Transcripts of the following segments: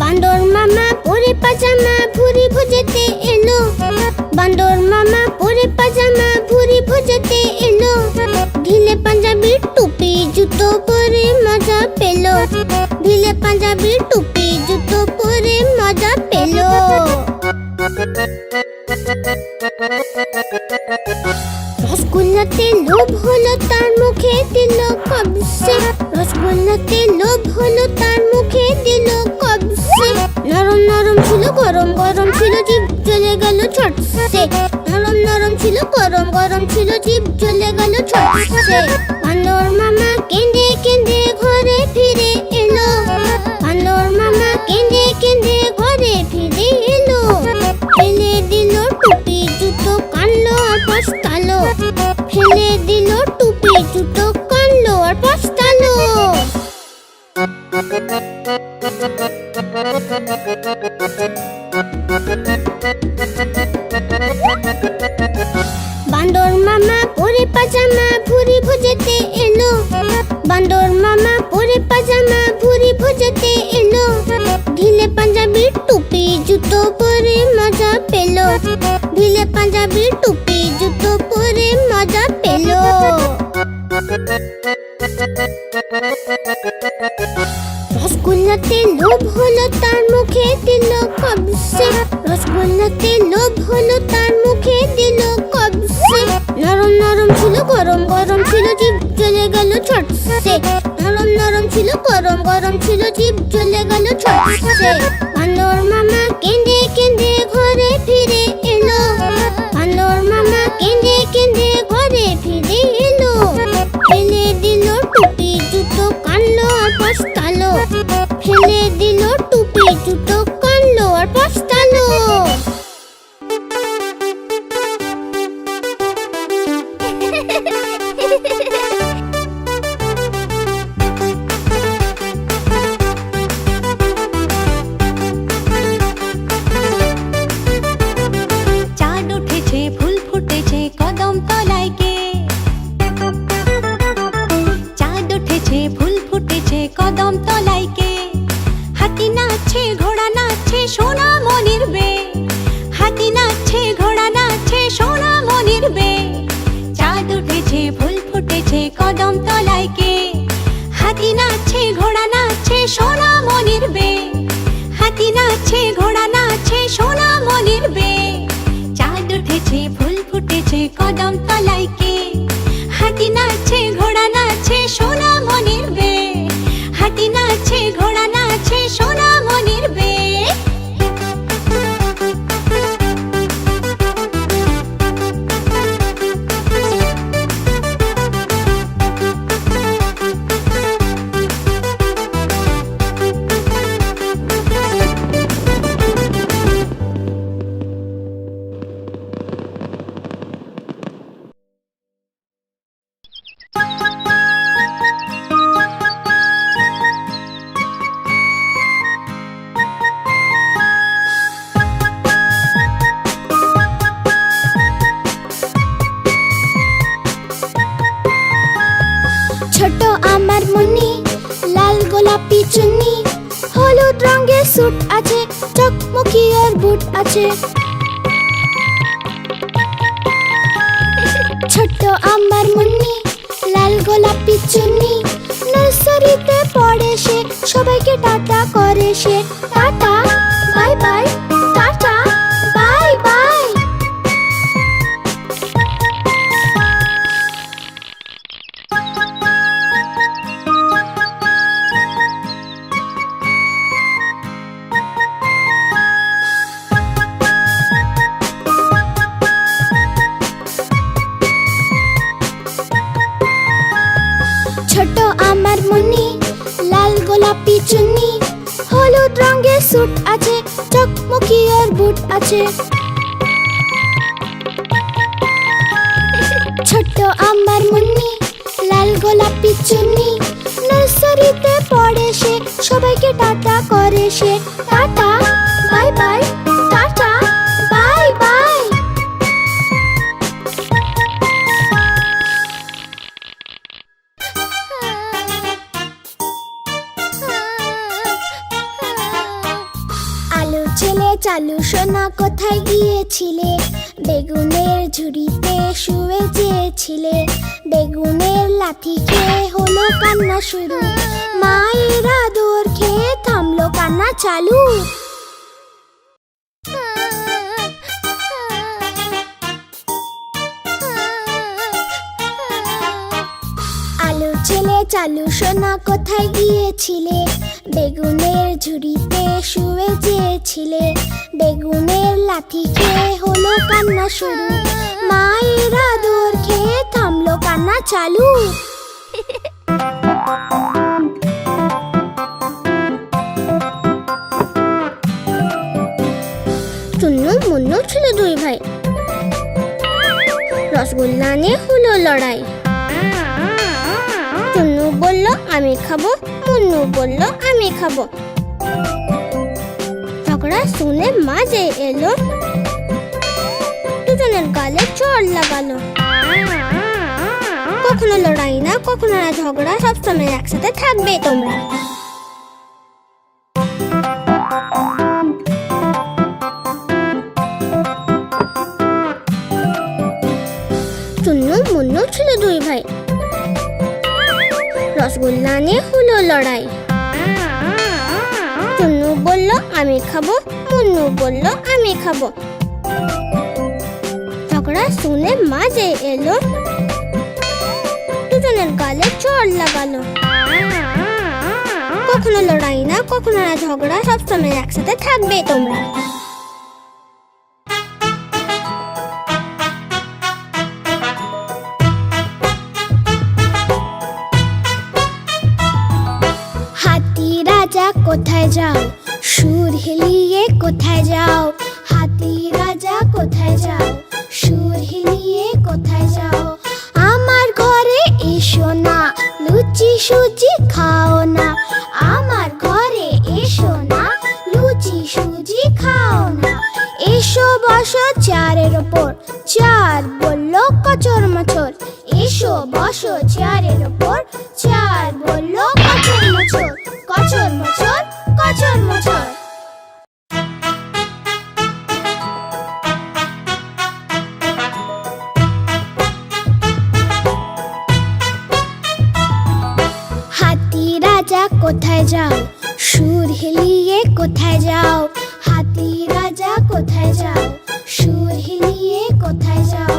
বান্দর মামা পরে পাজামা ভুরি ভুজেতে এলো। বান্দর মামা পরে পাজামা ভুরি ভুজেতে এলো। ঢিলে পাঞ্জাবির টুপি জুতো পরে মজা পেলো। ঢিলে পাঞ্জাবির টুপি জুতো পরে মজা পেলো। রসগোল্লাতে লোভ হলো তার মুখে দিল কবসে। রসগোল্লাতে লোভ হলো তার মুখে দিল কবসে। নরম নরম ছিল গরম গরম ছিল জিভ জ্বলে গেল ছটসে। নরম নরম ছিল গরম গরম ছিল জিভ জ্বলে গেল ছটসে। বান্দর মামা কেঁদে কেঁদে ঘরে ফিরে এলো। বান্দর মামা কেঁদে কেঁদে ঘরে ফিরে এলো। ফেলে দিল টুপি জুতো কানলো আর পস্তালো। ফেলে দিল টুপি জুতো কানলো আর পস্তালো। বান্দর মামা পরে পাজামা ভুরি ভুজেতে এলো। বান্দর মামা পরে পাজামা ভুরি ভুজেতে এলো। ঢিলে পাঞ্জাবির টুপি জুতো পরে মজা পেলো। ঢিলে পাঞ্জাবির টুপি জুতো পরে মজা পেলো। রসগোল্লাতে লোভ হলো তার মুখে দিল কবসে। রসগোল্লাতে লোভ হলো তার মুখে দিল কবসে। নরম নরম ছিল গরম গরম ছিল জিভ জ্বলে গেল ছটসে। নরম নরম ছিল গরম গরম ছিল জিভ জ্বলে গেল ছটসে। বান্দর মামা কেঁদে কেঁদে ঘরে ফিরে এলো। বান্দর মামা কেঁদে কেঁদে ঘরে ফিরে এলো। ফেলে দিল টুপি জুতো কানলো আর পস্তালো। ফেলে দিল টুপি জুতো কানলো আর পস্তালো। চাঁদ উঠেছে ফুল ফুটেছে কদম তলায় কে। চাঁদ উঠেছে ফুল ফুটেছে কদম তলায় কে। হাতি নাচছে ঘোড়া নাচছে সোনা মনির বে। হাতি নাচছে ঘোড়া নাচছে সোনা মনির বে। চাঁদ উঠেছে ফুল ফুটেছে কদম তলায় কে। হাতি নাচছে ঘোড়া নাচছে সোনা মনির বে। হাতি নাচছে ঘোড়া নাচছে সোনা মনির বে। চাঁদ উঠেছে ফুল ফুটেছে কদম তলায় কে। হাতি নাচছে ঘোড়া নাচছে সোনা মনির বে। হাতি নাচছে ঘোড়া নাচছে সোনা মনির বে। ছোট আমার মনি লাল গোলাপি চুন্নি। হলুদ রঙের স্যুট আছে চকমকি আর বুট আছে। ছোট আমার মনি লাল গোলাপি চুন্নি। নার্সারিতে পড়ে সে সবাইকে টাটা করে সে। টাটা বাই বাই টাটা বাই বাই। ছোট আমার মনি লাল গোলাপি চুন্নি। হলুদ রঙের স্যুট আছে চকমকি আর বুট আছে। ছোট আমার মনি লাল গোলাপি চুন্নি। নার্সারিতে পড়ে সে সবাইকে টাটা করে সে। টাটা বাই বাই টাটা বাই বাই। চালু সোনা কোথায় গিয়েছিলে? বেগুনের ঝুড়িতে শুয়ে চেয়েছিলে। বেগুনের লাথি খেয়ে হলো কান্না শুরু। মায়ের আদর খেয়ে থামলো কান্না চালু। আলু ছেলে চালু সোনা কোথায় গিয়েছিলে? বেগুনের ঝুড়িতে শুয়ে চেয়েছিলে। বেগুনের লাথি খেয়ে হলো কান্না শুরু। মায়ের আদর খেয়ে থামলো কান্না চালু। টুন্নু মুন্নু ছিল দুই ভাই। রসগোল্লা নিয়ে হলো লড়াই। টুন্নু বলল আমি খাবো, মুন্নু বলল আমি খাবো। ঝগড়া শুনে মাঝে এলো, দুজনের গালে চড় লাগালো। কখনো লড়াই না, কখনো না ঝগড়া, সবসময় একসাথে থাকবে তোমরা। টুন্নু মুন্নু ছিল দুই ভাই। রসগোল্লা নিয়ে হলো লড়াই। টুন্নু বলল আমি খাবো, মুন্নু বলল আমি খাবো। ঝগড়া শুনে মাঝে এলো, দুজনের গালে চড় লাগালো। কখনো লড়াই না, কখনো না ঝগড়া, সবসময় একসাথে থাকবে তোমরা। হাতি রাজা কোথায় যাও? সুর হিলিয়ে কোথায় যাও? হাতি রাজা কোথায় যাও? সুর হিলিয়ে কোথায় যাও? আমার ঘরে এসো না, লুচি সুজি খাও না। আমার ঘরে এসো না, লুচি সুজি খাও না। এসো বসো চেয়ারের ওপর, চেয়ার বলল কচর মচর। এসো বসো চেয়ারের ওপর, চেয়ার বলল কচর মচর। কচর মচর, কচর মচর। হাতি রাজা কোথায় যাও? সুর হিলিয়ে কোথায় যাও? হাতি রাজা কোথায় যাও? সুর হিলিয়ে কোথায় যাও?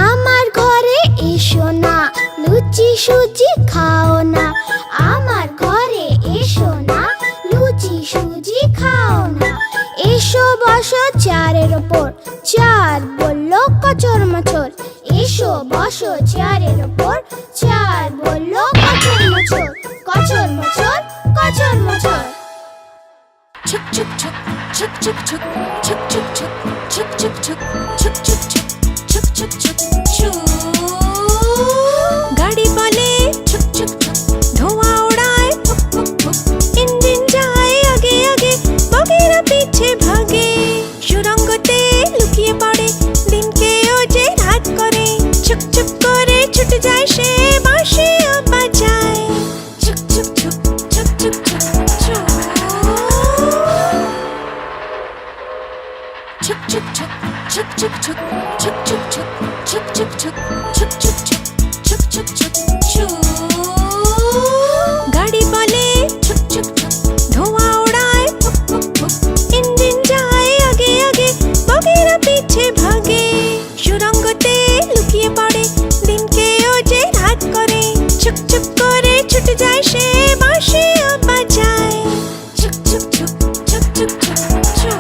আমার ঘরে এসো না, লুচি সুজি খাও না। আমার ঘরে এসো না, লুচি সুজি খাও না। এসো বসো চেয়ারের ওপর, চেয়ার বলল কচর মচর। এসো বসো চেয়ারের ওপর, চেয়ার বলল কচর মচর। কচর মচর, কচর মচর। ছুক ছুক ছুক, ছুক ছুক ছুক, ছুক ছুক ছুক, ছুক ছুক ছুক, ছুক ছুক ছুক, ছুক ছুক ছুক, ছু। গাড়ি বলে ছুক ছুক ছুক, ধোঁয়া ওড়ায় ফুক ফুক ফুক। ইঞ্জিন যায় আগে আগে, বগিরা পিছে ভাগে। সুরঙ্গতে লুকিয়ে পড়ে, দিনকে ও যে রাত করে। ছুক ছুক করে ছুটে যায় সে, বাঁশিও বাজায়। ছুক ছুক ছুক, ছুক ছুক ছুক, ছু। ছুক ছুক ছুক, ছুক ছুক ছুক, ছুক ছুক ছুক, ছুক ছুক ছুক, ছুক ছুক ছুক, ছুক ছুক ছুক, ছু। গাড়ি বলে ছুক ছুক ছুক, ধোঁয়া ওড়ায় ফুক ফুক ফুক। ইঞ্জিন যায় আগে আগে, বগিরা পিছে ভাগে। সুরঙ্গতে লুকিয়ে পড়ে, দিনকে ও যে রাত করে। ছুক ছুক করে ছুটে যায় সে, বাঁশিও বাজায়। ছুক ছুক ছুক, ছুক ছুক ছুক, ছু।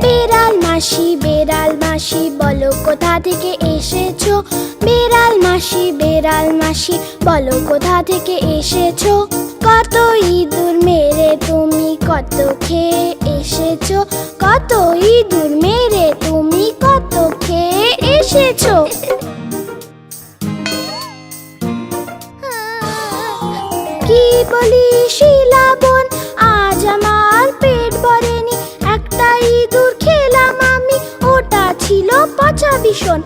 বেড়াল মাসি, বেড়াল মাসি, বলো কোথা থেকে এসেছো? বেড়াল মাসি, বেড়াল মাসি, বলো কোথা থেকে এসেছো? কত ইঁদুর মেরে তুমি কত খেয়ে এসেছো? কত ইঁদুর মেরে তুমি কত খেয়ে এসেছো? কি বলি শিলাবন, আজ আমার পেট ভরেনি। একটা ইঁদুর খেলাম আমি, ওটা ছিল পচা ভীষণ।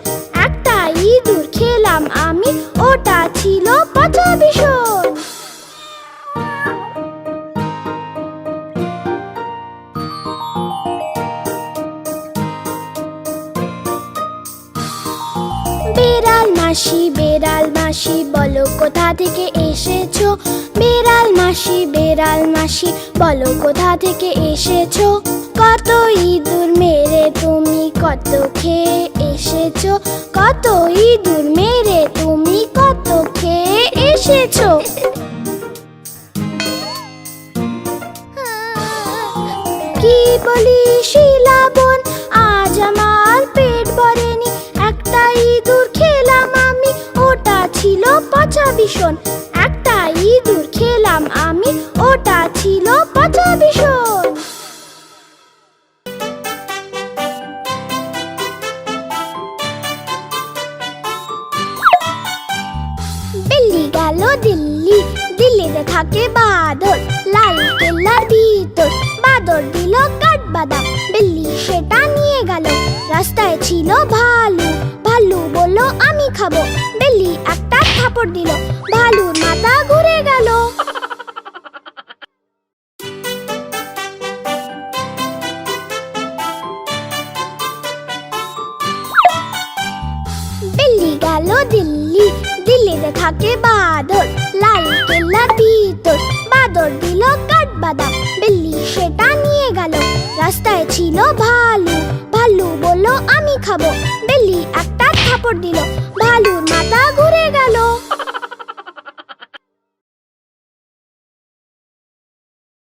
মাসি বেড়াল মাসি বলো কোথা থেকে এসেছো? বেড়াল মাসি বলো কোথা থেকে এসেছো? কত ইঁদুর মেরে তুমি কত খেয়ে এসেছো? কত ইঁদুর মেরে তুমি কত খেয়ে এসেছো? কি বলি শিলা বোন, আজ আমার পেট ভরেনি। একটা ইঁদুর খেলাম আমি, ওটা ছিল পচা ভীষণ। একটা ইঁদুর খেলাম আমি, ওটা ছিল পচা ভীষণ। বিল্লি গেল দিল্লি, দিল্লিতে থাকে বাদর। লাল কেল্লার ভিতর বাদর দিল কাঠবাদাম। বিল্লি সেটা নিয়ে গেল, রাস্তায় ছিল ভালু। ভালু বলল আমি খাবো। বিল্লি একটা থাপড় দিল, ভালুর মাথা ঘুরে গেল। বিল্লি গেল দিল্লি, দিল্লিতে থাকে বাদর। লাল কেল্লার ভিতর বাদর দিল কাঠবাদাম। বিল্লি সেটা নিয়ে গেল, রাস্তায় ছিল ভালু। ভালু বলল আমি খাবো। বিল্লি একটা থাপড় দিল, ভালুর মাথা ঘুরে গেল।